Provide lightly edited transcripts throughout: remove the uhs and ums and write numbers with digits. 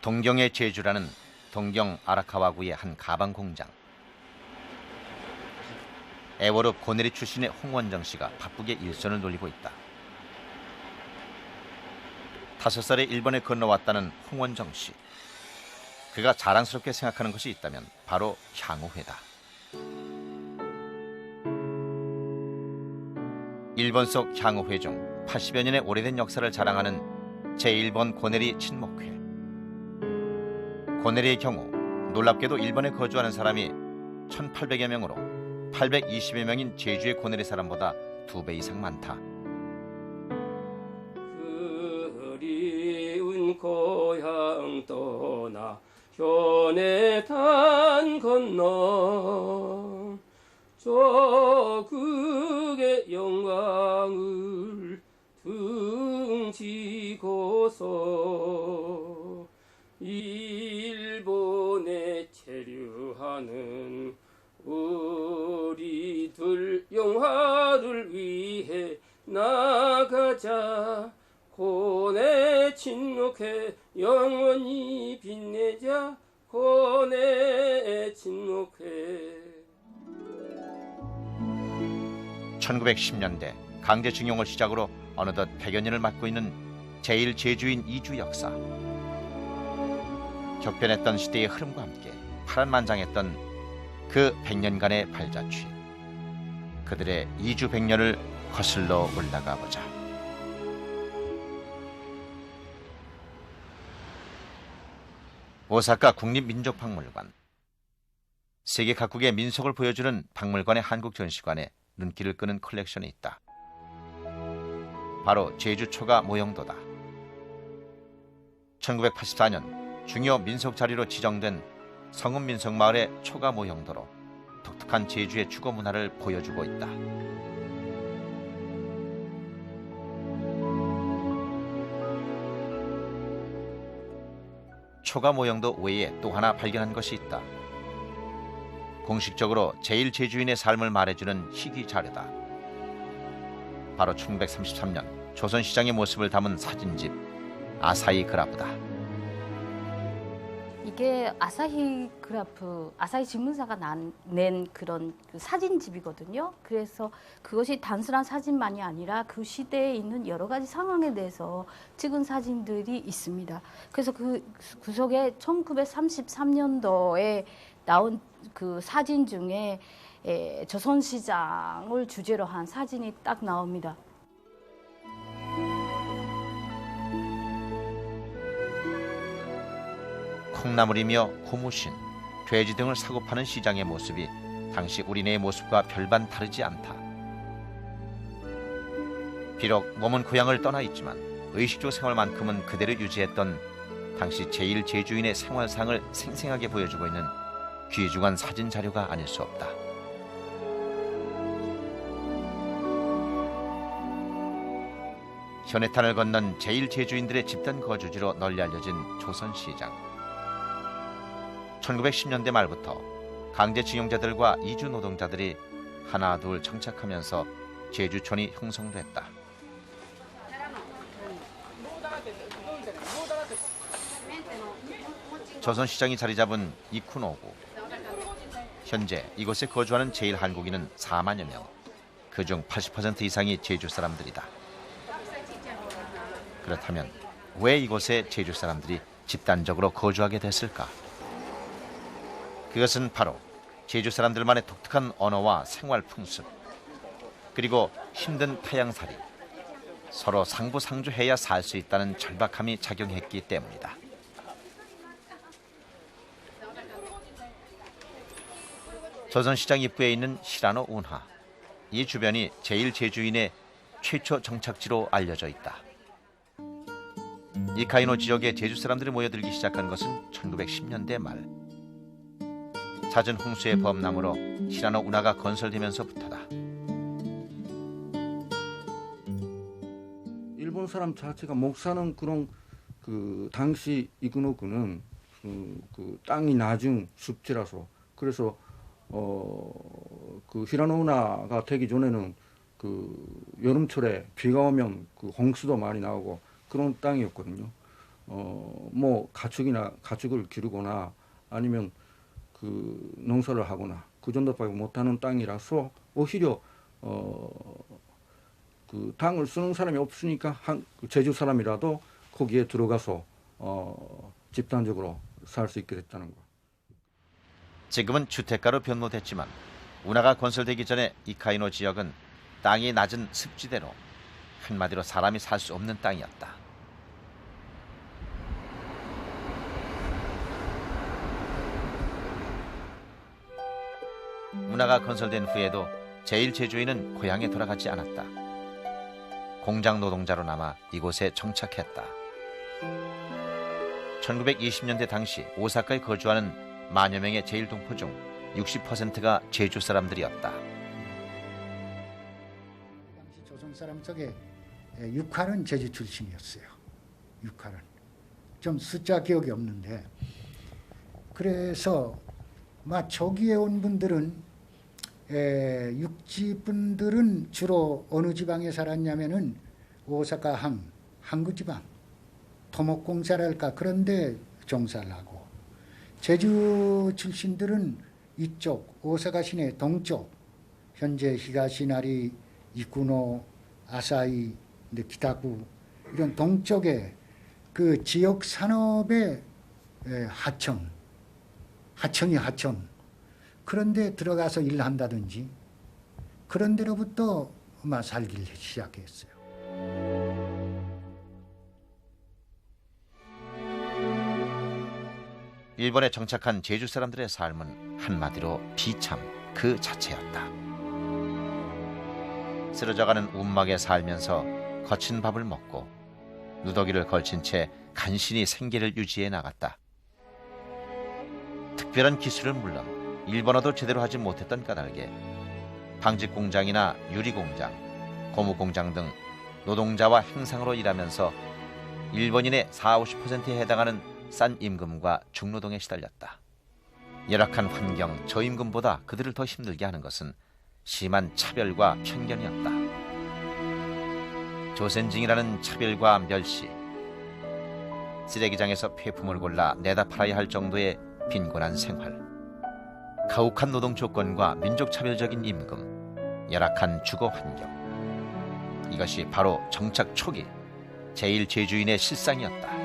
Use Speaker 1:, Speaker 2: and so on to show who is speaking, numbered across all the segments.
Speaker 1: 동경의 제주라는 동경 아라카와구의 한 가방 공장. 애월읍 고내리 출신의 홍원정 씨가 바쁘게 일선을 돌리고 있다. 5살에 일본에 건너왔다는 홍원정 씨. 그가 자랑스럽게 생각하는 것이 있다면 바로 향후회다. 일본 속 향후회 중 80여 년의 오래된 역사를 자랑하는 제1번 고내리 친목회. 고내리의 경우 놀랍게도 일본에 거주하는 사람이 1,800여 명으로 820여 명인 제주의 고내리 사람보다 2배 이상 많다.
Speaker 2: 그리운 고향 떠나 현해탄 건너 조국의 영광을 등지고서 일본에 체류하는 우리들 영화를 위해 나가자. 고내 친목회 영원히 빛내자. 고내 친목회.
Speaker 1: 1910년대 강제징용을 시작으로 어느덧 100여 년을 맡고 있는 제1제주인 이주 역사. 격변했던 시대의 흐름과 함께 파란만장했던 그 100년간의 발자취. 그들의 이주 100년을 거슬러 올라가 보자. 오사카 국립민족박물관. 세계 각국의 민속을 보여주는 박물관의 한국전시관에 눈길을 끄는 컬렉션이 있다. 바로 제주 초가 모형도다. 1984년 중요 민속 자리로 지정된 성읍 민속마을의 초가 모형도로 독특한 제주의 주거 문화를 보여주고 있다. 초가 모형도 외에 또 하나 발견한 것이 있다. 공식적으로 제1제주인의 삶을 말해주는 희귀 자료다. 바로 1933년 조선시장의 모습을 담은 사진집 아사히 그라프다.
Speaker 3: 이게 아사히 그래프, 아사히 신문사가 낸 그런 사진집이거든요. 그래서 그것이 단순한 사진만이 아니라 그 시대에 있는 여러 가지 상황에 대해서 찍은 사진들이 있습니다. 그래서 그 속에 1933년도에 나온 그 사진 중에 조선시장을 주제로 한 사진이 딱 나옵니다.
Speaker 1: 콩나물이며 고무신, 돼지 등을 사고 파는 시장의 모습이 당시 우리네의 모습과 별반 다르지 않다. 비록 몸은 고향을 떠나 있지만 의식주 생활만큼은 그대로 유지했던 당시 제1제주인의 생활상을 생생하게 보여주고 있는 귀중한 사진 자료가 아닐 수 없다. 현해탄을 건넌 제1제주인들의 집단 거주지로 널리 알려진 조선시장. 1910년대 말부터 강제징용자들과 이주 노동자들이 하나 둘 정착하면서 제주촌이 형성됐다. 조선시장이 자리 잡은 이쿠노구. 현재 이곳에 거주하는 제1한국인은 4만여 명. 그중 80% 이상이 제주 사람들이다. 그렇다면 왜 이곳에 제주 사람들이 집단적으로 거주하게 됐을까? 그것은 바로 제주 사람들만의 독특한 언어와 생활 풍습, 그리고 힘든 타양살이, 서로 상부상조해야 살 수 있다는 절박함이 작용했기 때문이다. 조선시장 입구에 있는 시라노 운하. 이 주변이 제1제주인의 최초 정착지로 알려져 있다. 이카이노 지역에 제주 사람들이 모여들기 시작한 것은 1910년대 말. 잦은 홍수의 범람으로 시라노 운하가 건설되면서부터다.
Speaker 4: 일본 사람 자체가 못 사는 그런 당시 이그노구는 그 땅이 낮은 습지라서 그래서 그 시라노 운하가 되기 전에는 그 여름철에 비가 오면 그 홍수도 많이 나오고 그런 땅이었거든요. 뭐 가축을 기르거나 아니면 그 농사를 하거나 그 정도밖에 못하는 땅이라서 오히려 그 땅을 쓰는 사람이 없으니까 제주 사람이라도 거기에 들어가서 집단적으로 살 수 있게 됐다는 거.
Speaker 1: 지금은 주택가로 변모됐지만 운하가 건설되기 전에 이카이노 지역은 땅이 낮은 습지대로 한마디로 사람이 살 수 없는 땅이었다. 운하가 건설된 후에도 제1제주인은 고향에 돌아가지 않았다. 공장 노동자로 남아 이곳에 정착했다. 1920년대 당시 오사카에 거주하는 만여 명의 제1동포 중 60%가 제주 사람들이었다.
Speaker 5: 당시 조선 사람 속에 6할은 제주 출신이었어요. 6할은. 좀 숫자 기억이 없는데. 그래서 초기에 온 분들은 육지 분들은 주로 어느 지방에 살았냐면은 오사카 항구 지방, 토목공사랄까 그런데 종사를 하고, 제주 출신들은 이쪽 오사카 시내 동쪽, 현재 히가시나리, 이쿠노, 아사히, 기타구 이런 동쪽에 그 지역 산업의 하청이 하청 그런 데 들어가서 일한다든지 그런 데로부터 살기를 시작했어요.
Speaker 1: 일본에 정착한 제주 사람들의 삶은 한마디로 비참 그 자체였다. 쓰러져가는 움막에 살면서 거친 밥을 먹고 누더기를 걸친 채 간신히 생계를 유지해 나갔다. 특별한 기술은 물론 일본어도 제대로 하지 못했던 까닭에 방직 공장이나 유리 공장, 고무 공장 등 노동자와 행상으로 일하면서 일본인의 40~50%에 해당하는 싼 임금과 중노동에 시달렸다. 열악한 환경, 저임금보다 그들을 더 힘들게 하는 것은 심한 차별과 편견이었다. 조센징이라는 차별과 멸시, 쓰레기장에서 폐품을 골라 내다 팔아야 할 정도의 빈곤한 생활, 가혹한 노동 조건과 민족 차별적인 임금, 열악한 주거 환경, 이것이 바로 정착 초기 제1제주인의 실상이었다.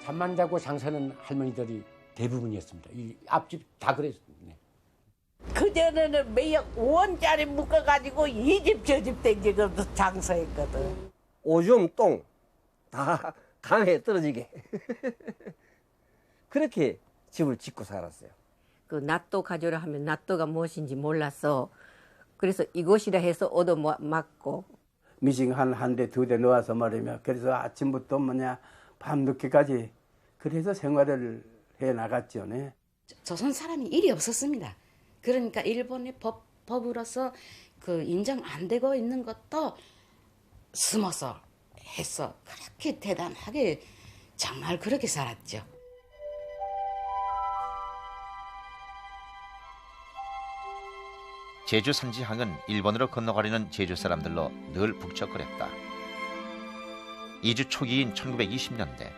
Speaker 6: 잠만 자고 장사는 할머니들이 대부분이었습니다. 이 앞집 다 그랬습니다.
Speaker 7: 그전에는 매일 5원짜리 묶어가지고 이 집 저 집 댕기면서 장사했거든.
Speaker 8: 오줌 똥 다 강에 떨어지게 그렇게 집을 짓고 살았어요.
Speaker 9: 그 낫도 가져라 하면 낫도가 무엇인지 몰라서 그래서 이것이라 해서 얻어맞고
Speaker 10: 미싱 한 대, 2대 놓아서 말이며 그래서 아침부터 밤늦게까지 그래서 생활을 해 나갔죠. 네.
Speaker 11: 조선 사람이 일이 없었습니다. 그러니까 일본의 법으로서 그 인정 안 되고 있는 것도 숨어서 해서 그렇게 대단하게 정말 그렇게 살았죠.
Speaker 1: 제주 산지항은 일본으로 건너가려는 제주 사람들로 늘 북적거렸다. 이주 초기인 1920년대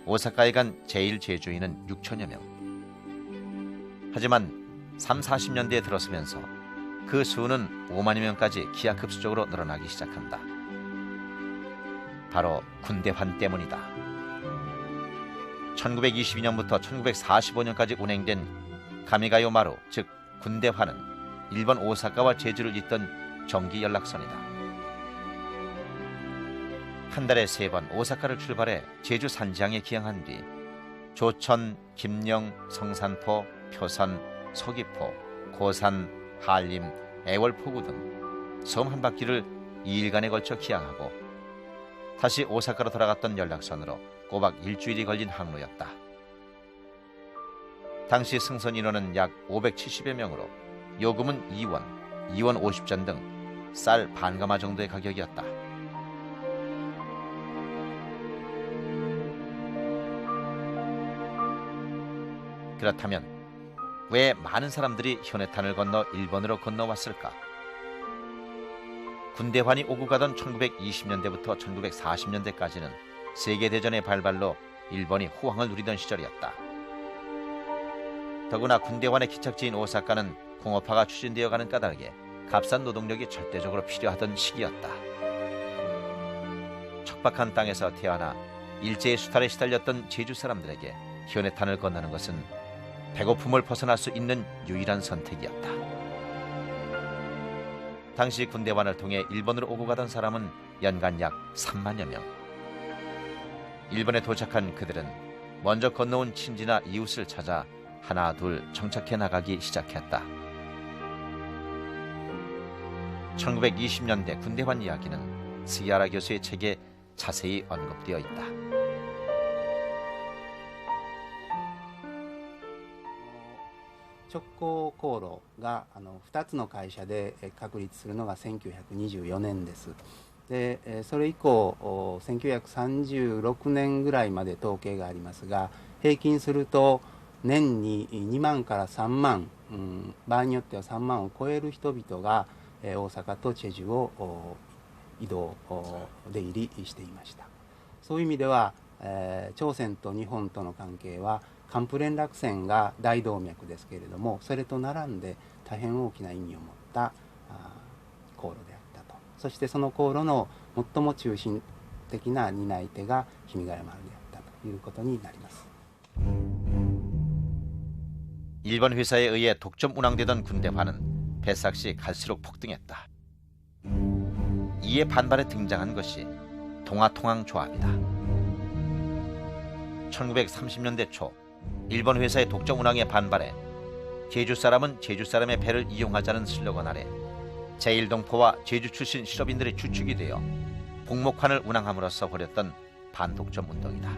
Speaker 1: 오사카에 간 제1제주인은 6천여 명. 하지만 30~40년대에 들어서면서 그 수는 5만여 명까지 기하급수적으로 늘어나기 시작한다. 바로 군대환 때문이다. 1922년부터 1945년까지 운행된 가미가요 마루, 즉 군대환은 일본 오사카와 제주를 잇던 정기 연락선이다. 한 달에 3번 오사카를 출발해 제주 산지항에 기항한 뒤 조천, 김영, 성산포, 표선, 서귀포, 고산, 한림, 애월포구 등 섬 한 바퀴를 2일간에 걸쳐 기항하고 다시 오사카로 돌아갔던 연락선으로 꼬박 일주일이 걸린 항로였다. 당시 승선 인원은 약 570여 명으로 요금은 2원, 2원 50전 등 쌀 반가마 정도의 가격이었다. 그렇다면 왜 많은 사람들이 현해탄을 건너 일본으로 건너왔을까? 군대환이 오고 가던 1920년대부터 1940년대까지는 세계대전의 발발로 일본이 호황을 누리던 시절이었다. 더구나 군대환의 기착지인 오사카는 공업화가 추진되어 가는 까닭에 값싼 노동력이 절대적으로 필요하던 시기였다. 척박한 땅에서 태어나 일제의 수탈에 시달렸던 제주 사람들에게 현해탄을 건너는 것은 배고픔을 벗어날 수 있는 유일한 선택이었다. 당시 군대환을 통해 일본으로 오고 가던 사람은 연간 약 3만여 명. 일본에 도착한 그들은 먼저 건너온 친지나 이웃을 찾아 하나 둘 정착해 나가기 시작했다. 1920년대 군대환 이야기는 스기하라 교수의 책에 자세히 언급되어 있다.
Speaker 10: 直行航路が2つの会社で確立するのが1924年です。でそれ以降1936年ぐらいまで統計がありますが、平均すると年に2万から3万、場合によっては3万を超える人々が大阪とチェジュを移動出入りしていました。そういう意味では、朝鮮と日本との関係は関プ連絡船が大動脈ですけれども、それと並んで大変大きな意味を持った航路であったと。そしてその航路の最も中心的な担い手が君ヶ谷丸であったということになります。
Speaker 1: 일본 회사에 의해 독점 운항되던 군대환은 배싹시 갈수록 폭등했다. 이에 반발에 등장한 것이 동아통항조합이다. 1930년대 초 일본 회사의 독점 운항에 반발해 제주 사람은 제주 사람의 배를 이용하자는 슬로건 아래 제1동포와 제주 출신 실업인들의 주축이 되어 북목환을 운항함으로써 벌였던 반독점 운동이다.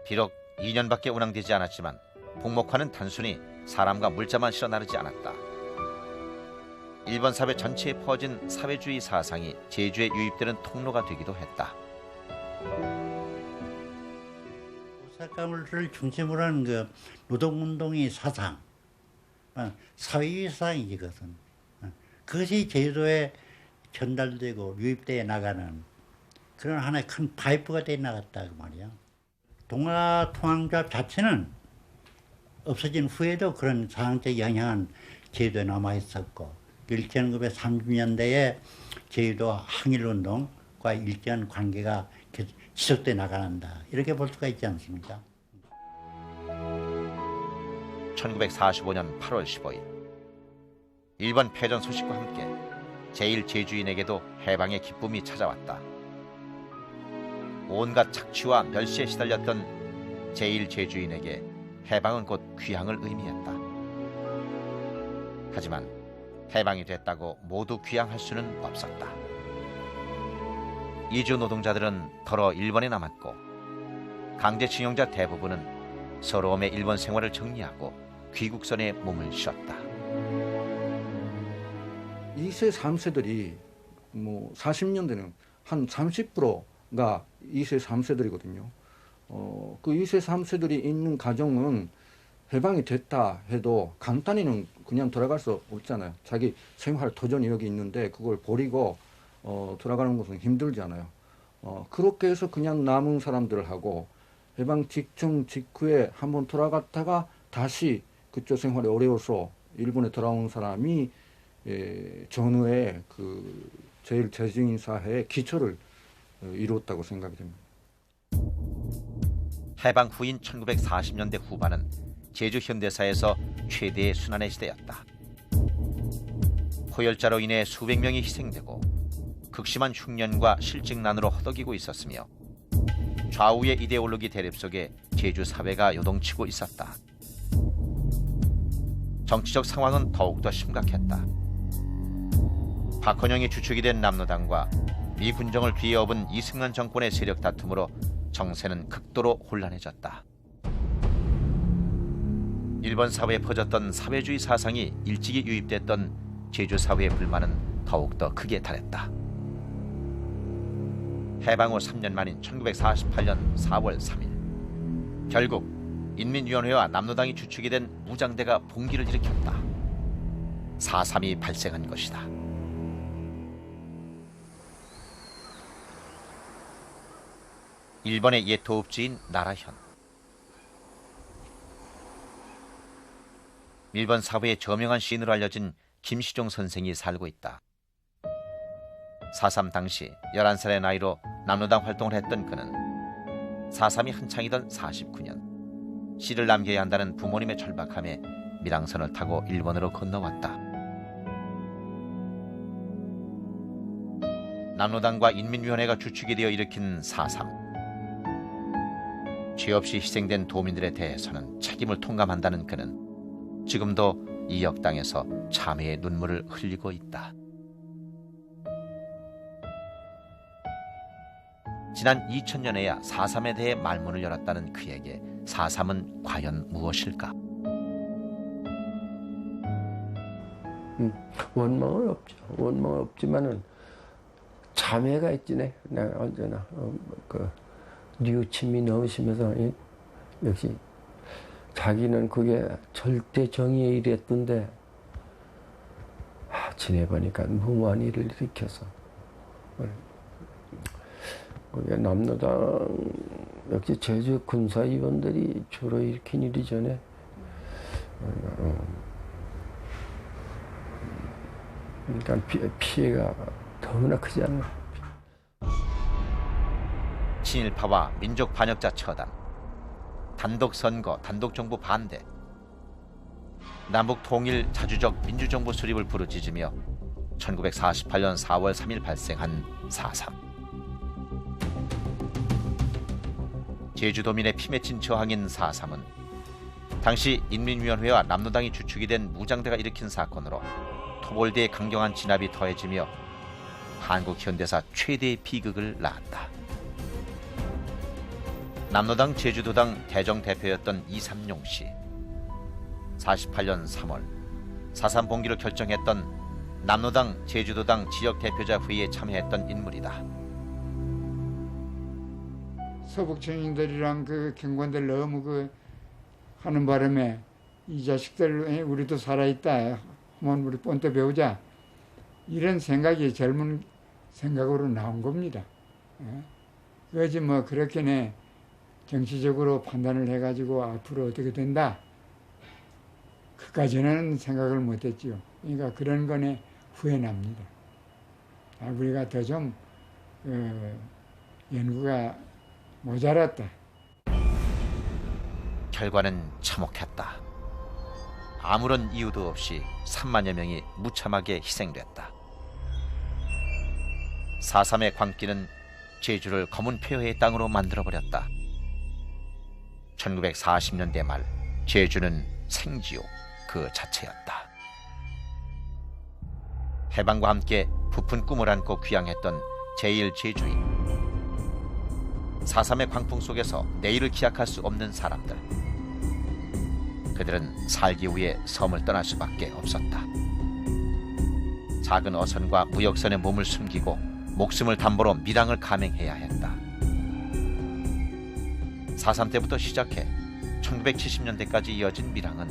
Speaker 1: 비록 2년밖에 운항되지 않았지만 북목환은 단순히 사람과 물자만 실어 나르지 않았다. 일본 사회 전체에 퍼진 사회주의 사상이 제주에 유입되는 통로가 되기도 했다.
Speaker 12: 오사카를 중심으로 하는 그 노동운동의 사상, 사회주의 사상이지 그것은. 그것이 제주도에 전달되고 유입되어 나가는 그런 하나의 큰 파이프가 되어 나갔다 그 말이야. 동아통항조합 자체는 없어진 후에도 그런 사상적 영향은 제주도에 남아 있었고 1930년대에 제주도 항일운동과 일정한 관계가 지속돼 나간다 이렇게 볼 수가 있지 않습니까?
Speaker 1: 1945년 8월 15일 일본 패전 소식과 함께 제1제주인에게도 해방의 기쁨이 찾아왔다. 온갖 착취와 멸시에 시달렸던 제1제주인에게 해방은 곧 귀향을 의미했다. 하지만 해방이 됐다고 모두 귀향할 수는 없었다. 이주 노동자들은 더러 일본에 남았고 강제징용자 대부분은 서러움의 일본 생활을 정리하고 귀국선에 몸을 쉬었다.
Speaker 4: 2세, 3세들이 뭐 40년대는 한 30%가 2세, 3세들이거든요. 그 2세, 3세들이 있는 가정은 해방이 됐다 해도 간단히는 그냥 돌아갈 수 없잖아요. 자기 생활 도전이 여기 있는데 그걸 버리고 돌아가는 것은 힘들잖아요. 그렇게 해서 그냥 남은 사람들하고 해방 직전 직후에 한번 돌아갔다가 다시 그쪽 생활이 어려워서 일본에 돌아온 사람이 전후에 그 제일 제주인 사회의 기초를 이루었다고 생각이 됩니다.
Speaker 1: 해방 후인 1940년대 후반은 제주 현대사에서 최대의 순환의 시대였다. 포열자로 인해 수백 명이 희생되고 극심한 흉년과 실직난으로 허덕이고 있었으며 좌우의 이데올로기 대립 속에 제주 사회가 요동치고 있었다. 정치적 상황은 더욱더 심각했다. 박헌영이 주축이 된 남로당과 미 군정을 뒤에 업은 이승만 정권의 세력 다툼으로 정세는 극도로 혼란해졌다. 일본 사회에 퍼졌던 사회주의 사상이 일찍이 유입됐던 제주 사회의 불만은 더욱더 크게 달했다. 해방 후 3년 만인 1948년 4월 3일 결국 인민위원회와 남로당이 주축이 된 무장대가 봉기를 일으켰다. 4.3이 발생한 것이다. 일본의 옛 도읍지인 나라현. 일본 사회의 저명한 시인으로 알려진 김시종 선생이 살고 있다. 4.3 당시 11살의 나이로 남로당 활동을 했던 그는 4.3이 한창이던 49년 시를 남겨야 한다는 부모님의 절박함에 밀항선을 타고 일본으로 건너왔다. 남로당과 인민위원회가 주축이 되어 일으킨 4.3. 죄 없이 희생된 도민들에 대해서는 책임을 통감한다는 그는 지금도 이 역당에서 참회의 눈물을 흘리고 있다. 지난 2000년에야 4.3에 대해 말문을 열었다는 그에게 4.3은 과연 무엇일까?
Speaker 13: 원망은 없죠. 원망은 없지만은 참회가 있지네. 내가 언제나 그 뉘우침이 넘으시면서 역시 자기는 그게 절대 정의의 일이었던데 지내보니까 무모한 일을 일으켜서 그게 남로당 역시 제주 군사위원들이 주로 일으킨 일이 전에 그러니까 피해가 너무나 크지 않나.
Speaker 1: 친일파와 민족 반역자 처단, 단독 선거, 단독 정부 반대, 남북 통일 자주적 민주정부 수립을 부르짖으며 1948년 4월 3일 발생한 4.3. 제주도민의 피 맺힌 저항인 4.3은 당시 인민위원회와 남로당이 주축이 된 무장대가 일으킨 사건으로 토벌대의 강경한 진압이 더해지며 한국 현대사 최대의 비극을 낳았다. 남로당 제주도당 대정 대표였던 이삼용 씨. 48년 3월 4.3 봉기를 결정했던 남로당 제주도당 지역 대표자 회의에 참여했던 인물이다.
Speaker 14: 서북 청년들이랑 그 경관들 너무 그 하는 바람에 이 자식들 우리도 살아있다. 한번 우리 본떠 배우자. 이런 생각이 젊은 생각으로 나온 겁니다. 그지 뭐 그렇게네 정치적으로 판단을 해가지고 앞으로 어떻게 된다. 그까지는 생각을 못했지요. 그러니까 그런 거네 후회납니다. 우리가 더 좀 연구가 모자랐다.
Speaker 1: 결과는 참혹했다. 아무런 이유도 없이 3만여 명이 무참하게 희생됐다. 4.3의 광기는 제주를 검은 폐허의 땅으로 만들어버렸다. 1940년대 말 제주는 생지옥 그 자체였다. 해방과 함께 부푼 꿈을 안고 귀향했던 제1제주인. 4.3의 광풍 속에서 내일을 기약할 수 없는 사람들. 그들은 살기 위해 섬을 떠날 수밖에 없었다. 작은 어선과 무역선에 몸을 숨기고 목숨을 담보로 밀항을 감행해야 했다. 4.3 때부터 시작해 1970년대까지 이어진 밀항은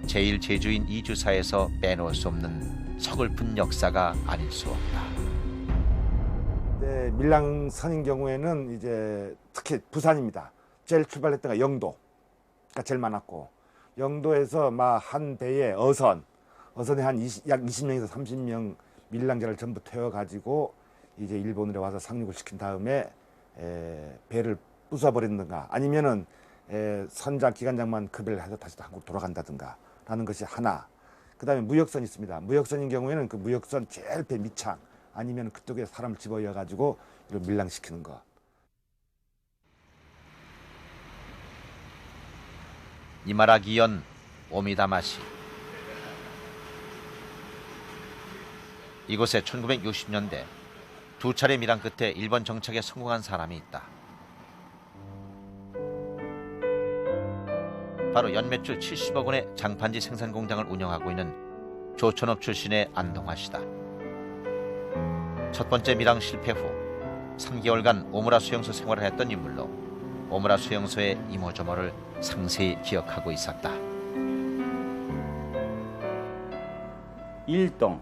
Speaker 1: 제1제주인 이주사에서 빼놓을 수 없는 서글픈 역사가 아닐 수 없다.
Speaker 15: 네, 밀항선인 경우에는 이제 특히 부산입니다. 제일 출발했던 게 영도가 제일 많았고, 영도에서 막 한 배에 어선에 약 20명에서 30명 밀항자를 전부 태워가지고 이제 일본으로 와서 상륙을 시킨 다음에 배를 부숴버린다든가 아니면은 선장 기관장만 급여를 해서 다시 한국 돌아간다든가 라는 것이 하나. 그 다음에 무역선이 있습니다. 무역선인 경우에는 그 무역선 제일 배 밑창 아니면 그쪽에 사람을 집어넣어 가지고 밀항시키는 거.
Speaker 1: 이마라기현 오미다마시. 이곳에 1960년대 두 차례 밀항 끝에 일본 정착에 성공한 사람이 있다. 바로 연매출 70억 원의 장판지 생산 공장을 운영하고 있는 조천업 출신의 안동화 씨다. 첫 번째 밀항 실패 후 3개월간 오무라 수용소 생활을 했던 인물로 오무라 수용소의 이모저모를 상세히 기억하고 있었다.
Speaker 16: 1동,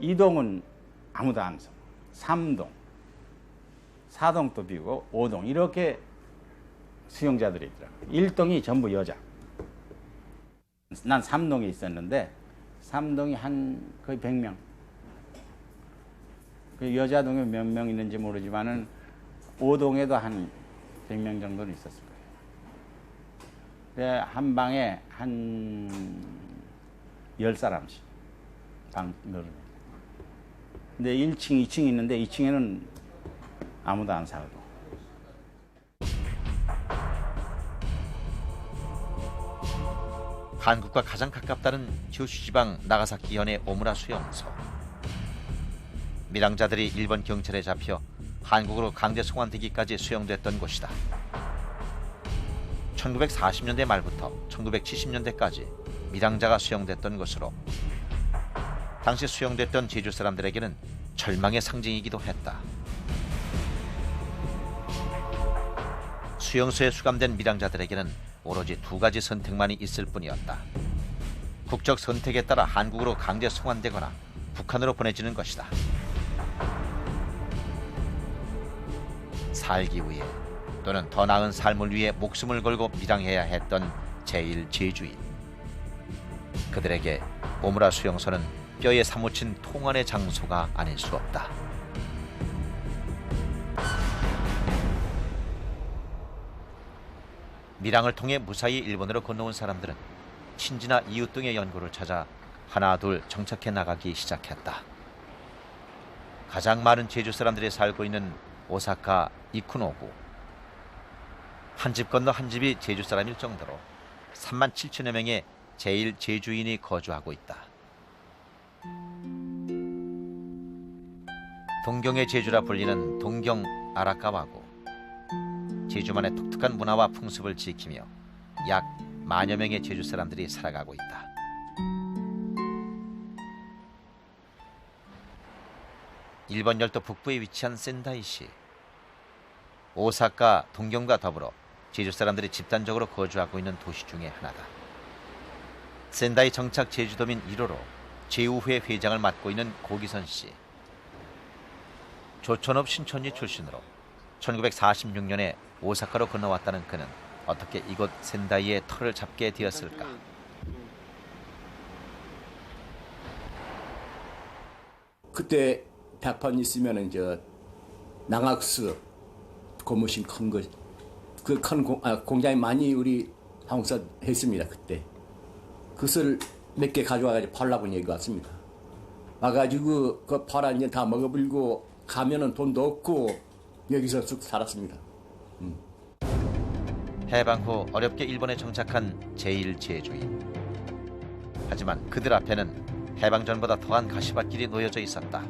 Speaker 16: 2동은 아무도 안 써. 3동, 4동도 비우고 5동 이렇게 수용자들이 있더라고요. 1동이 전부 여자. 난 3동에 있었는데 3동이 한 거의 100명. 그 여자 동에 몇 명 있는지 모르지만은 5동에도 한 100명 정도는 있었을 거예요. 한 방에 한 10사람씩 방을. 근데 1층, 2층 있는데 2층에는 아무도 안 살고.
Speaker 1: 한국과 가장 가깝다는 규슈 지방 나가사키현의 오무라 수용소. 밀항자들이 일본 경찰에 잡혀 한국으로 강제 송환되기까지 수용됐던 곳이다. 1940년대 말부터 1970년대까지 밀항자가 수용됐던 것으로 당시 수용됐던 제주 사람들에게는 절망의 상징이기도 했다. 수용소에 수감된 밀항자들에게는 오로지 두 가지 선택만이 있을 뿐이었다. 국적 선택에 따라 한국으로 강제 송환되거나 북한으로 보내지는 것이다. 살기 위해 또는 더 나은 삶을 위해 목숨을 걸고 밀항해야 했던 제1제주인. 그들에게 오무라 수용소는 뼈에 사무친 통원의 장소가 아닐 수 없다. 밀항을 통해 무사히 일본으로 건너온 사람들은 친지나 이웃 등의 연고를 찾아 하나 둘 정착해 나가기 시작했다. 가장 많은 제주 사람들이 살고 있는 오사카 이쿠노구. 한 집 건너 한 집이 제주 사람일 정도로 3만 7천여 명의 제1제주인이 거주하고 있다. 동경의 제주라 불리는 동경 아라카와고. 제주만의 독특한 문화와 풍습을 지키며 약 10,000여 명의 제주 사람들이 살아가고 있다. 일본 열도 북부에 위치한 센다이시. 오사카, 동경과 더불어 제주 사람들이 집단적으로 거주하고 있는 도시 중에 하나다. 센다이 정착 제주도민 1호로 제5회 회장을 맡고 있는 고기선 씨. 조천업 신촌리 출신으로 1946년에 오사카로 건너왔다는 그는 어떻게 이곳 센다이의 터를 잡게 되었을까?
Speaker 17: 그때 백판 있으면은 낭악스 고무신 큰 거, 그 큰 공장이 많이 우리 한국사 했습니다. 그때 그것을 몇 개 가져와가지고 팔라고 얘기 왔습니다. 와가지고 그 팔아 이제 다 먹어버리고 가면은 돈도 없고 여기서 쑥 살았습니다.
Speaker 1: 해방 후 어렵게 일본에 정착한 제1제주인. 하지만 그들 앞에는 해방 전보다 더한 가시밭길이 놓여져 있었다.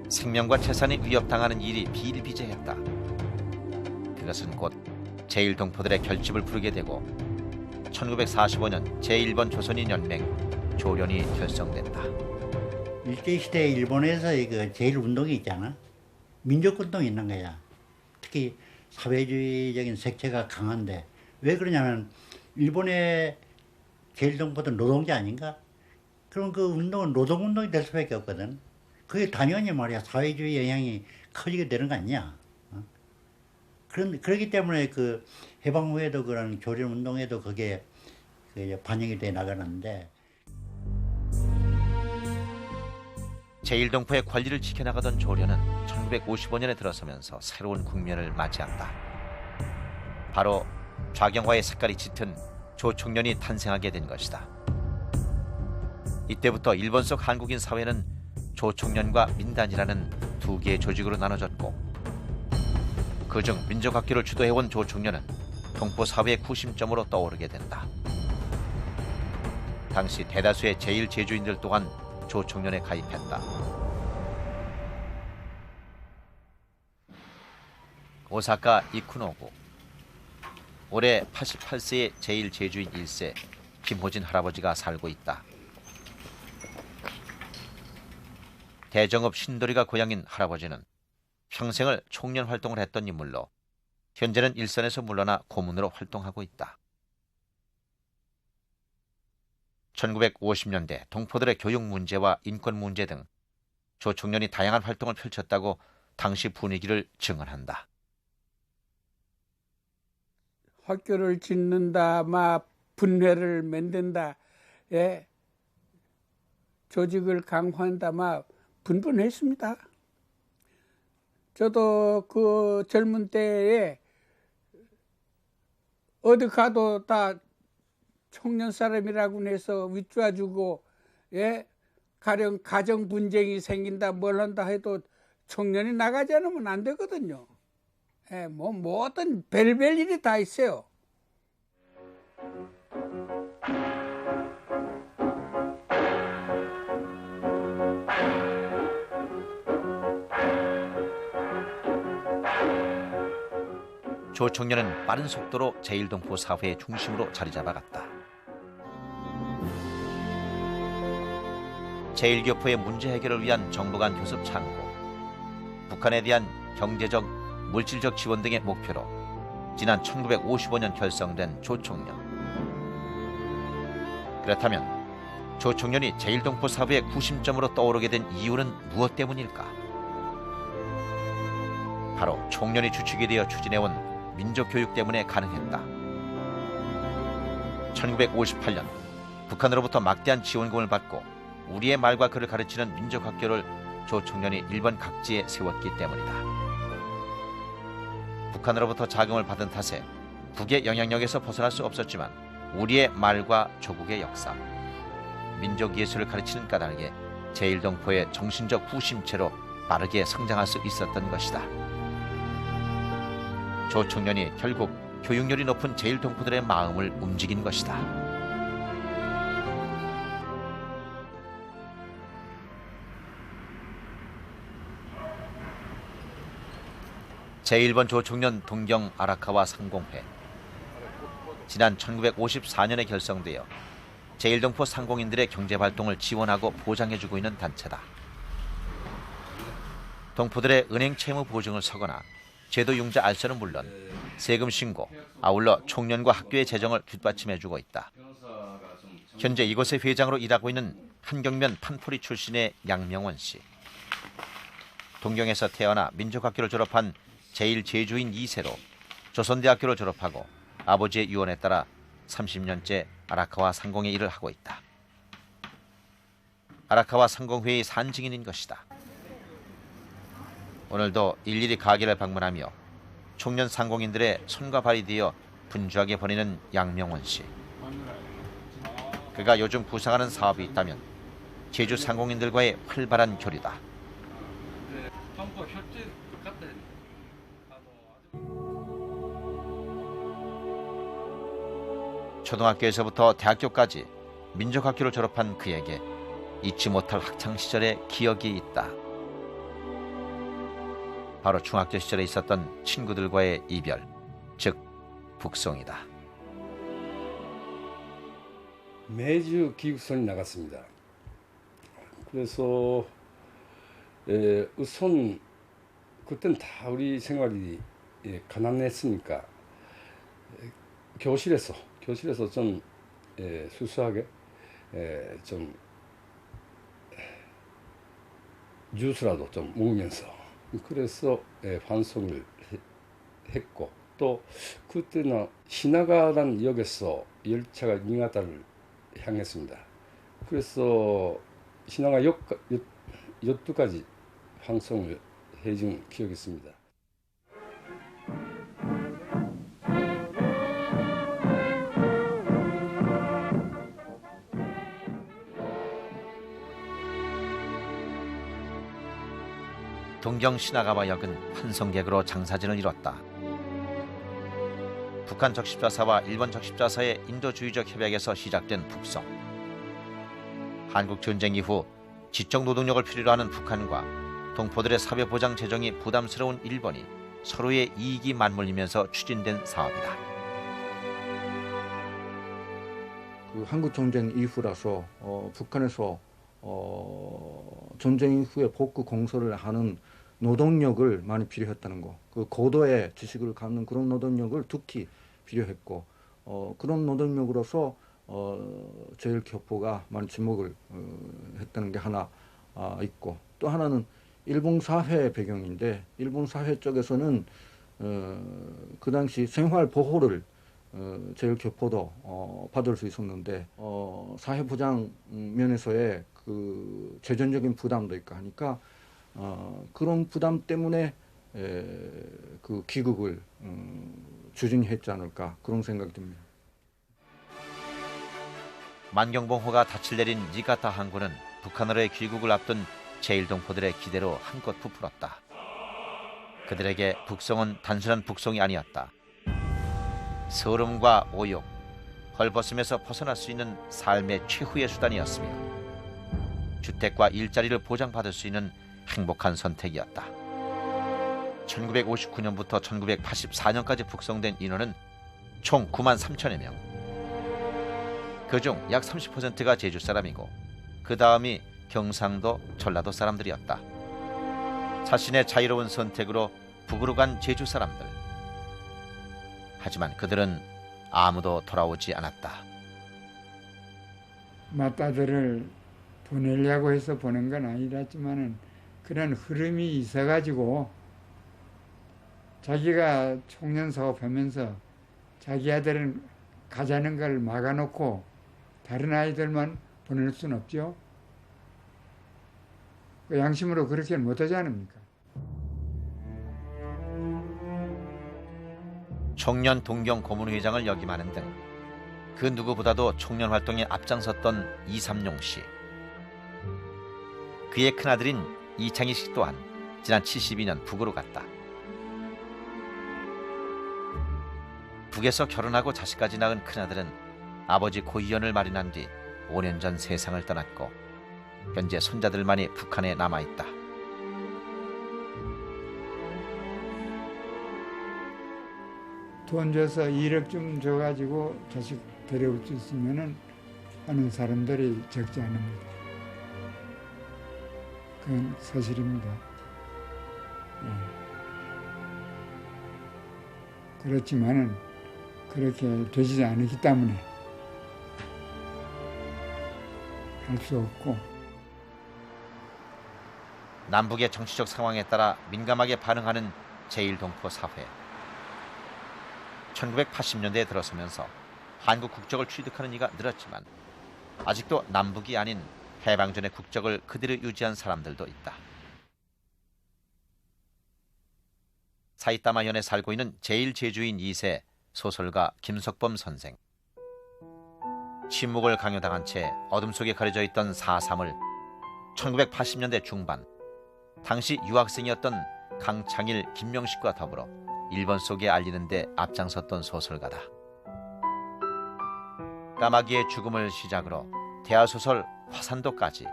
Speaker 1: 생명과 재산이 위협당하는 일이 비일비재했다. 그것은 곧 제1동포들의 결집을 부르게 되고 1945년 제1번 조선인 연맹 조련이 결성된다.
Speaker 12: 일제시대 일본에서의 그 제1운동이 있잖아. 민족운동이 있는 거야. 특히 사회주의적인 색채가 강한데 왜 그러냐면 일본의 제1동포들 노동자 아닌가? 그럼 그 운동은 노동운동이 될 수밖에 없거든. 그게 당연히 말이야 사회주의 영향이 커지게 되는 거 아니야. 그렇기 때문에 그 해방 후에도 그런 조련운동에도 그게 반영이 돼 나가는데
Speaker 1: 제1동포의 권리를 지켜나가던 조련은 1955년에 들어서면서 새로운 국면을 맞이한다. 바로 좌경화의 색깔이 짙은 조총련이 탄생하게 된 것이다. 이때부터 일본 속 한국인 사회는 조총련과 민단이라는 두 개의 조직으로 나눠졌고 그중 민족학교를 주도해온 조총련은 동포 사회의 구심점으로 떠오르게 된다. 당시 대다수의 제1제주인들 또한 조총련에 가입했다. 오사카 이쿠노구. 올해 88세의 제1제주인 1세 김호진 할아버지가 살고 있다. 대정읍 신도리가 고향인 할아버지는 평생을 총련 활동을 했던 인물로 현재는 일선에서 물러나 고문으로 활동하고 있다. 1950년대 동포들의 교육 문제와 인권 문제 등 조총련이 다양한 활동을 펼쳤다고 당시 분위기를 증언한다.
Speaker 18: 학교를 짓는다, 막 분회를 만든다, 예, 조직을 강화한다, 막 분분했습니다. 저도 그 젊은 때에 어디 가도 다 청년 사람이라고 해서 윗좌주고, 예, 가령 가정 분쟁이 생긴다, 뭘 한다 해도 청년이 나가지 않으면 안 되거든요. 예, 뭐 어떤 별별 일이 다 있어요.
Speaker 1: 조청년은 빠른 속도로 제1동포 사회의 중심으로 자리 잡아갔다. 제1교포의 문제 해결을 위한 정부 간 교섭 창구, 북한에 대한 경제적, 물질적 지원 등의 목표로 지난 1955년 결성된 조청년. 그렇다면 조청년이 제1동포 사회의 구심점으로 떠오르게 된 이유는 무엇 때문일까? 바로 총련이 주축이 되어 추진해온 민족교육 때문에 가능했다. 1958년 북한으로부터 막대한 지원금을 받고 우리의 말과 글을 가르치는 민족학교를 조청년이 일본 각지에 세웠기 때문이다. 북한으로부터 자금을 받은 탓에 북의 영향력에서 벗어날 수 없었지만 우리의 말과 조국의 역사, 민족 예술을 가르치는 까닭에 제1동포의 정신적 후심체로 빠르게 성장할 수 있었던 것이다. 조청년이 결국 교육열이 높은 제1동포들의 마음을 움직인 것이다. 제1번 조청년 동경 아라카와 상공회. 지난 1954년에 결성되어 제1동포 상공인들의 경제활동을 지원하고 보장해주고 있는 단체다. 동포들의 은행 채무 보증을 서거나 제도융자 알선은 물론 세금 신고, 아울러 총련과 학교의 재정을 뒷받침해주고 있다. 현재 이곳의 회장으로 일하고 있는 한경면 판포리 출신의 양명원 씨. 동경에서 태어나 민족학교를 졸업한 제1제주인 2세로 조선대학교를 졸업하고 아버지의 유언에 따라 30년째 아라카와 상공의 일을 하고 있다. 아라카와 상공회의 산증인인 것이다. 오늘도 일일이 가게를 방문하며 청년 상공인들의 손과 발이 되어 분주하게 보내는 양명원 씨. 그가 요즘 구상하는 사업이 있다면 제주 상공인들과의 활발한 교류다. 초등학교에서부터 대학교까지 민족학교를 졸업한 그에게 잊지 못할 학창시절의 기억이 있다. 바로 중학교 시절에 있었던 친구들과의 이별, 즉 북송이다.
Speaker 13: 매주 기숙선이 나갔습니다. 그래서 우선 그땐 다 우리 생활이 가난했으니까 교실에서 좀 수수하게 좀 주스라도 좀 먹으면서 그래서 환송을 했고, 또 그때는 시나가라는 역에서 열차가 닝하다를 향했습니다. 그래서 시나가 역까지 환송을 해준 기억이 있습니다.
Speaker 1: 동경 시나가와 역은 환송객으로 장사진을 이뤘다. 북한 적십자사와 일본 적십자사의 인도주의적 협약에서 시작된 북송. 한국 전쟁 이후 지적 노동력을 필요로 하는 북한과 동포들의 사회보장 재정이 부담스러운 일본이 서로의 이익이 맞물리면서 추진된 사업이다.
Speaker 4: 그 한국 전쟁 이후라서 북한에서 전쟁 이후에 복구 공사를 하는 노동력을 많이 필요했다는 거, 그 고도의 지식을 갖는 그런 노동력을 특히 필요했고, 그런 노동력으로서 제1교포가 많이 지목을 했다는 게 하나 있고, 또 하나는 일본 사회 배경인데, 일본 사회 쪽에서는 그 당시 생활 보호를 제일교포도 받을 수 있었는데 사회보장 면에서의 그 재정적인 부담도 있고 하니까 그런 부담 때문에 그 귀국을 추진했지 않을까 그런 생각이 듭니다.
Speaker 1: 만경봉호가 닻을 내린 니가타 항구는 북한으로의 귀국을 앞둔 제일동포들의 기대로 한껏 부풀었다. 그들에게 북송은 단순한 북송이 아니었다. 서름과 오욕, 헐벗음에서 벗어날 수 있는 삶의 최후의 수단이었으며 주택과 일자리를 보장받을 수 있는 행복한 선택이었다. 1959년부터 1984년까지 북송된 인원은 총 9만 3천여 명. 그중 약 30%가 제주 사람이고 그 다음이 경상도, 전라도 사람들이었다. 자신의 자유로운 선택으로 북으로 간 제주 사람들. 하지만 그들은 아무도 돌아오지 않았다.
Speaker 14: 맞다들을 보내려고 해서 보낸 건 아니었지만은 그런 흐름이 있어가지고 자기가 청년 사업하면서 자기 아들은 가자는 걸 막아놓고 다른 아이들만 보낼 수는 없죠. 양심으로 그렇게 못하지 않습니까?
Speaker 1: 청년 동경 고문회장을 역임하는 등 그 누구보다도 청년 활동에 앞장섰던 이삼용 씨. 그의 큰아들인 이창희 씨 또한 지난 72년 북으로 갔다. 북에서 결혼하고 자식까지 낳은 큰아들은 아버지 고이연을 마련한 뒤 5년 전 세상을 떠났고 현재 손자들만이 북한에 남아있다.
Speaker 14: 돈 줘서 1억 좀 줘가지고 자식 데려올 수 있으면은 하는 사람들이 적지 않습니다. 그건 사실입니다. 그렇지만은 그렇게 되지 않기 때문에 할 수 없고.
Speaker 1: 남북의 정치적 상황에 따라 민감하게 반응하는 제일동포 사회. 1980년대에 들어서면서 한국 국적을 취득하는 이가 늘었지만 아직도 남북이 아닌 해방 전의 국적을 그대로 유지한 사람들도 있다. 사이타마현에 살고 있는 제일제주인 2세 소설가 김석범 선생. 침묵을 강요당한 채 어둠 속에 가려져 있던 4.3을 1980년대 중반 당시 유학생이었던 강창일, 김명식과 더불어 일본 속에 알리는 데 앞장섰던 소설가다. 까마귀의 죽음을 시작으로 대하소설 화산도까지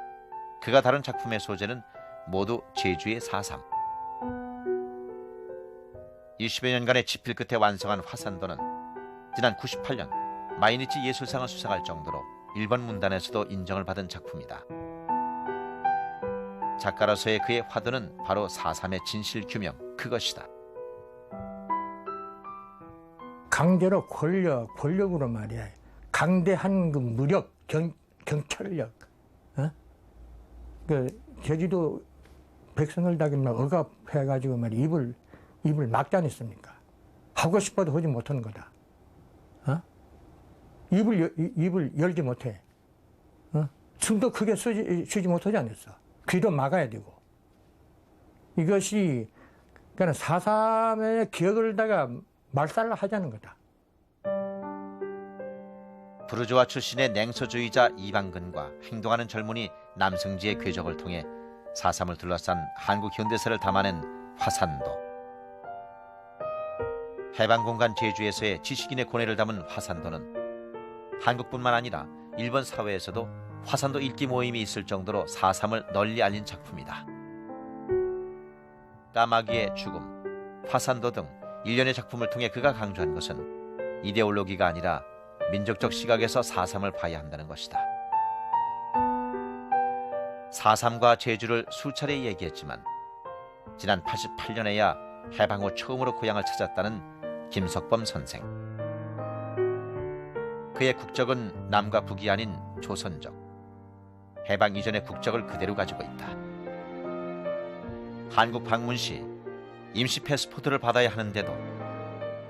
Speaker 1: 그가 다룬 작품의 소재는 모두 제주의 4.3. 20여 년간의 집필 끝에 완성한 화산도는 지난 98년 마이니치 예술상을 수상할 정도로 일본 문단에서도 인정을 받은 작품이다. 작가로서의 그의 화두는 바로 4.3의 진실 규명, 그것이다.
Speaker 19: 강제로 권력으로 말이야. 강대한 그 무력, 경찰력. 그 제주도 백성을 다 억압해가지고 말이야. 입을 막지 않았습니까? 하고 싶어도 하지 못하는 거다. 입을 열지 못해. 숨도 크게 쉬지 못하지 않았어. 귀도 막아야 되고. 이것이 그러니까 4.3의 기억을 다가 말살을 하자는 거다.
Speaker 1: 부르주아 출신의 냉소주의자 이방근과 행동하는 젊은이 남승지의 궤적을 통해 4.3을 둘러싼 한국 현대사를 담아낸 화산도. 해방공간 제주에서의 지식인의 고뇌를 담은 화산도는 한국뿐만 아니라 일본 사회에서도 화산도 읽기 모임이 있을 정도로 4.3을 널리 알린 작품이다. 까마귀의 죽음, 화산도 등 일련의 작품을 통해 그가 강조한 것은 이데올로기가 아니라 민족적 시각에서 4.3을 봐야 한다는 것이다. 4.3과 제주를 수차례 얘기했지만 지난 88년에야 해방 후 처음으로 고향을 찾았다는 김석범 선생. 그의 국적은 남과 북이 아닌 조선적. 해방 이전의 국적을 그대로 가지고 있다. 한국 방문 시 임시 패스포트를 받아야 하는데도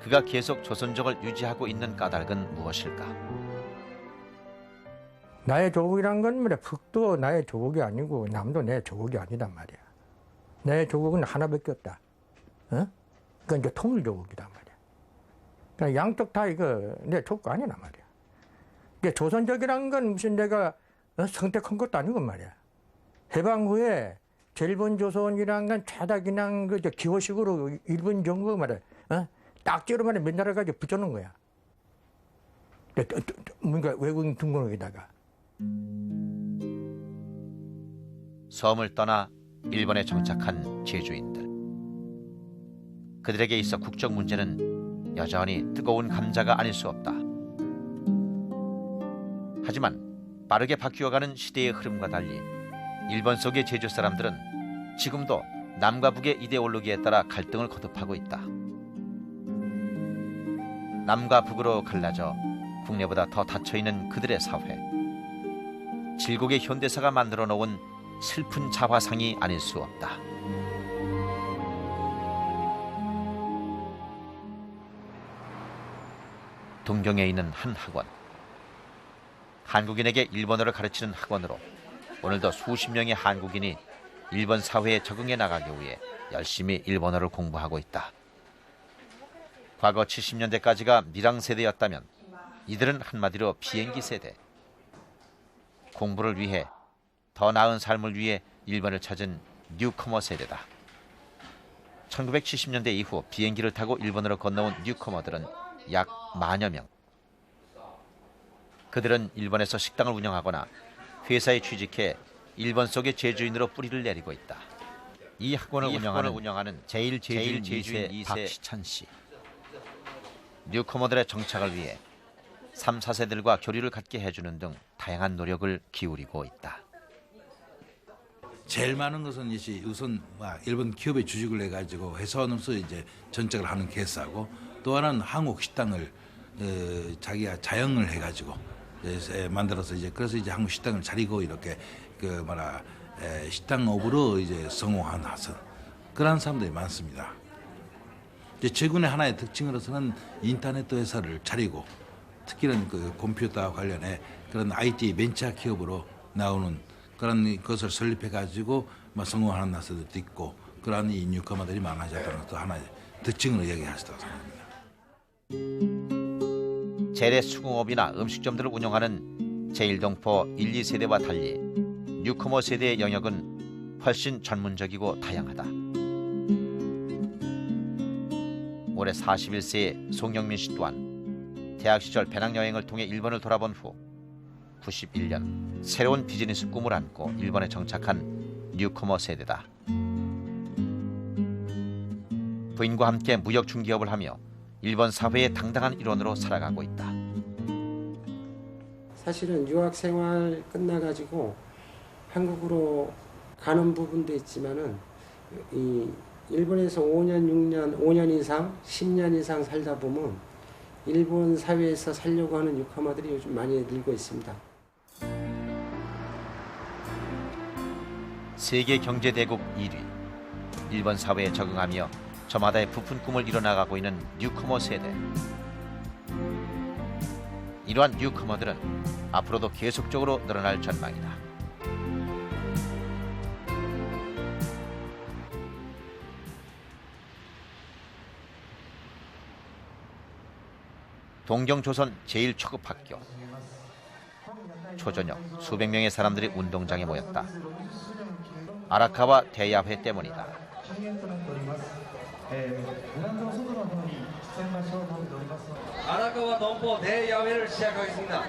Speaker 1: 그가 계속 조선족을 유지하고 있는 까닭은 무엇일까?
Speaker 19: 나의 조국이란 건 말이야. 북도 나의 조국이 아니고 남도 내 조국이 아니단 말이야. 내 조국은 하나밖에 없다. 어? 그러니까 이제 통일조국이단 말이야. 그러니까 양쪽 다 이거 내 조국 아니란 말이야. 이게 조선족이란 건 무슨 내가 선택한 것도 아니고 말이야. 해방 후에 일본 조선이란 건 죄다 그냥 그 기호식으로 일본 정부가 말이야. 딱지로 말이야 몇 나라 가지고 붙여놓은 거야. 뭔가 외국인 등록에다가.
Speaker 1: 섬을 떠나 일본에 정착한 제주인들. 그들에게 있어 국적 문제는 여전히 뜨거운 감자가 아닐 수 없다. 하지만 빠르게 바뀌어가는 시대의 흐름과 달리 일본 속의 제주 사람들은 지금도 남과 북의 이데올로기에 따라 갈등을 거듭하고 있다. 남과 북으로 갈라져 국내보다 더 닫혀있는 그들의 사회. 질곡의 현대사가 만들어 놓은 슬픈 자화상이 아닐 수 없다. 동경에 있는 한 학원. 한국인에게 일본어를 가르치는 학원으로 오늘도 수십 명의 한국인이 일본 사회에 적응해 나가기 위해 열심히 일본어를 공부하고 있다. 과거 70년대까지가 밀항 세대였다면 이들은 한마디로 비행기 세대. 공부를 위해, 더 나은 삶을 위해 일본을 찾은 뉴커머 세대다. 1970년대 이후 비행기를 타고 일본으로 건너온 뉴커머들은 약 10,000여 명. 그들은 일본에서 식당을 운영하거나 회사에 취직해 일본 속의 제주인으로 뿌리를 내리고 있다. 이 학원을 운영하는 제일 제주인 2세 박시찬 씨. 뉴커머들의 정착을 위해 3, 4세들과 교류를 갖게 해주는 등 다양한 노력을 기울이고 있다.
Speaker 20: 제일 많은 것은 이제 우선 일본 기업에 주식을 해가지고 회사원으로서 이제 전적을 하는 케이스하고, 또 하나는 한국 식당을 자기가 자영을 해가지고 만들어서 이제 그래서 이제 한국 식당을 차리고 이렇게 식당업으로 이제 성공한 그런 사람들이 많습니다. 이제 최근에 하나의 특징으로서는 인터넷 회사를 차리고, 특히는 그 컴퓨터 관련해 그런 IT 벤처 기업으로 나오는 그런 것을 설립해가지고 성공하는 나라들도 있고, 그런 이 뉴커머들이 많아졌다는 것도 하나의 특징으로 얘기할 수 있다고 생각합니다.
Speaker 1: 재래 수공업이나 음식점들을 운영하는 제1동포 1, 2세대와 달리 뉴커머 세대의 영역은 훨씬 전문적이고 다양하다. 올해 41세의 송영민 씨 또한 대학 시절 배낭여행을 통해 일본을 돌아본 후 91년 새로운 비즈니스 꿈을 안고 일본에 정착한 뉴커머 세대다. 부인과 함께 무역 중개업을 하며 일본 사회의 당당한 일원으로 살아가고 있다.
Speaker 21: 사실은 유학 생활 끝나가지고 한국으로 가는 부분도 있지만은 이 일본에서 5년, 6년, 5년 이상, 10년 이상 살다 보면 일본 사회에서 살려고 하는 뉴커머들이 요즘 많이 늘고 있습니다.
Speaker 1: 세계 경제대국 1위, 일본 사회에 적응하며 저마다의 부푼 꿈을 이뤄나가고 있는 뉴커머 세대. 이러한 뉴커머들은 앞으로도 계속적으로 늘어날 전망이다. 동경조선 제1초급학교. 초저녁 수백 명의 사람들이 운동장에 모였다. 아라카와 대야회 때문이다.
Speaker 22: 아라카와 동포 대야회를 시작하겠습니다.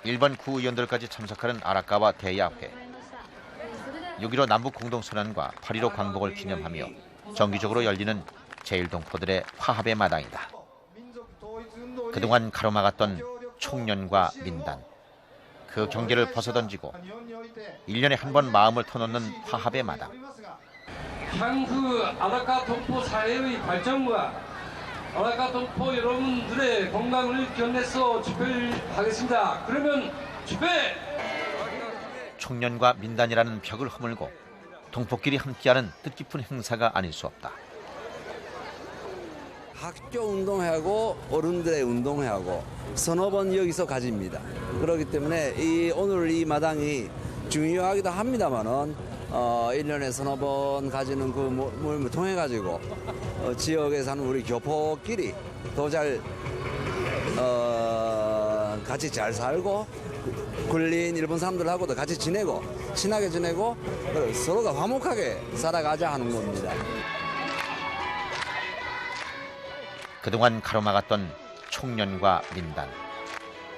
Speaker 1: 일본 구의원들까지 참석하는 아라카와 대야회. 6.15 남북 공동선언과 8.15 광복을 기념하며 정기적으로 열리는 제1동포들의 화합의 마당이다. 그동안 가로막았던 총련과 민단, 그 경계를 벗어던지고 1년에 한 번 마음을 터놓는 화합의 마당.
Speaker 22: 향후 아라카 동포 사회의 발전과 아라카 동포 여러분들의 건강을 기원해서 집회를 하겠습니다. 그러면 집회!
Speaker 1: 총련과 민단이라는 벽을 허물고 동포끼리 함께하는 뜻깊은 행사가 아닐 수 없다.
Speaker 2: 학교 운동회하고 어른들의 운동회하고 서너 번 여기서 가집니다. 그렇기 때문에 오늘 이 마당이 중요하기도 합니다만은 1년에 서너 번 가지는 그 모임을 통해 가지고 지역에 사는 우리 교포끼리 더 잘 같이 잘 살고 굴린 일본 사람들하고도 같이 지내고 친하게 지내고 서로가 화목하게 살아가자 하는 겁니다.
Speaker 1: 그동안 가로막았던 총련과 민단,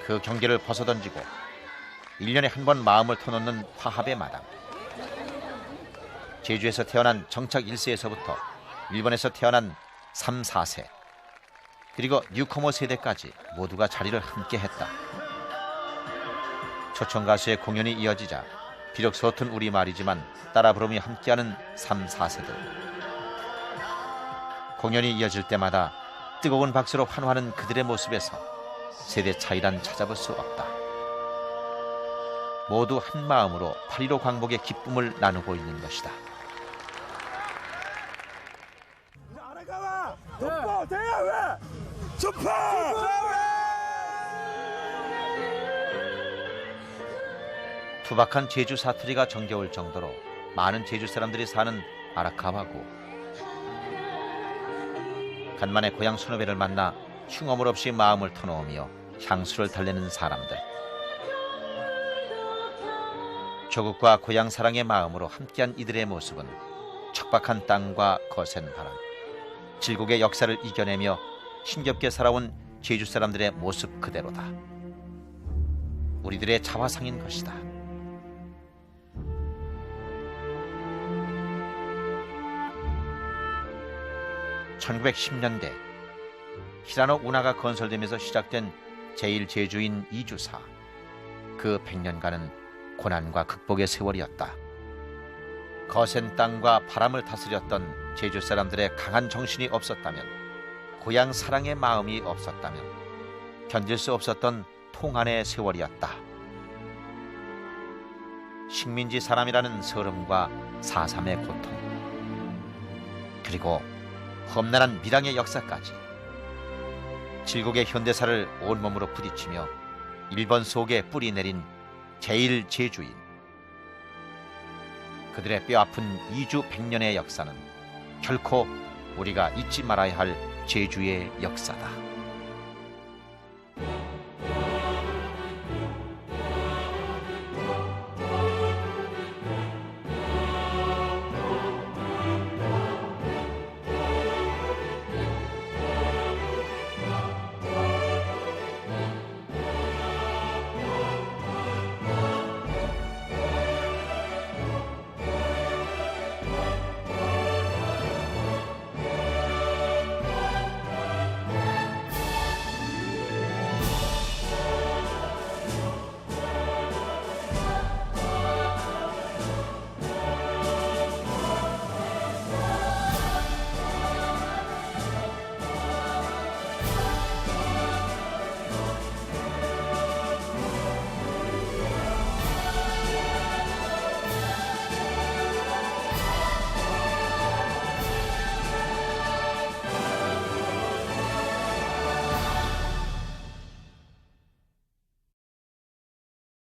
Speaker 1: 그 경계를 벗어던지고 1년에 한 번 마음을 터놓는 화합의 마당. 제주에서 태어난 정착 1세에서부터 일본에서 태어난 3, 4세, 그리고 뉴커머 세대까지 모두가 자리를 함께 했다. 초청 가수의 공연이 이어지자 비록 서툰 우리말이지만 따라 부르며 함께하는 3, 4세들. 공연이 이어질 때마다 뜨거운 박수로 환호하는 그들의 모습에서 세대 차이란 찾아볼 수 없다. 모두 한 마음으로 8.15 광복의 기쁨을 나누고 있는 것이다.
Speaker 15: 독보 대야회 주파!
Speaker 1: 투박한 제주 사투리가 정겨울 정도로 많은 제주 사람들이 사는 아라카와구. 간만에 고향 순후배를 만나 흉어물 없이 마음을 터놓으며 향수를 달래는 사람들. 조국과 고향 사랑의 마음으로 함께한 이들의 모습은 척박한 땅과 거센 바람, 질곡의 역사를 이겨내며 힘겹게 살아온 제주 사람들의 모습 그대로다. 우리들의 자화상인 것이다. (1910년대) 히라노 운하가 건설되면서 시작된 제1제주인 이주사. 그 100년간은 고난과 극복의 세월이었다. 거센 땅과 바람을 다스렸던 제주 사람들의 강한 정신이 없었다면, 고향 사랑의 마음이 없었다면 견딜 수 없었던 통한의 세월이었다. 식민지 사람이라는 서름과 4.3의 고통, 그리고 험난한 밀항의 역사까지 질곡의 현대사를 온몸으로 부딪히며 일본 속에 뿌리 내린 제1제주인. 그들의 뼈아픈 이주 100년의 역사는 결코 우리가 잊지 말아야 할 제주의 역사다.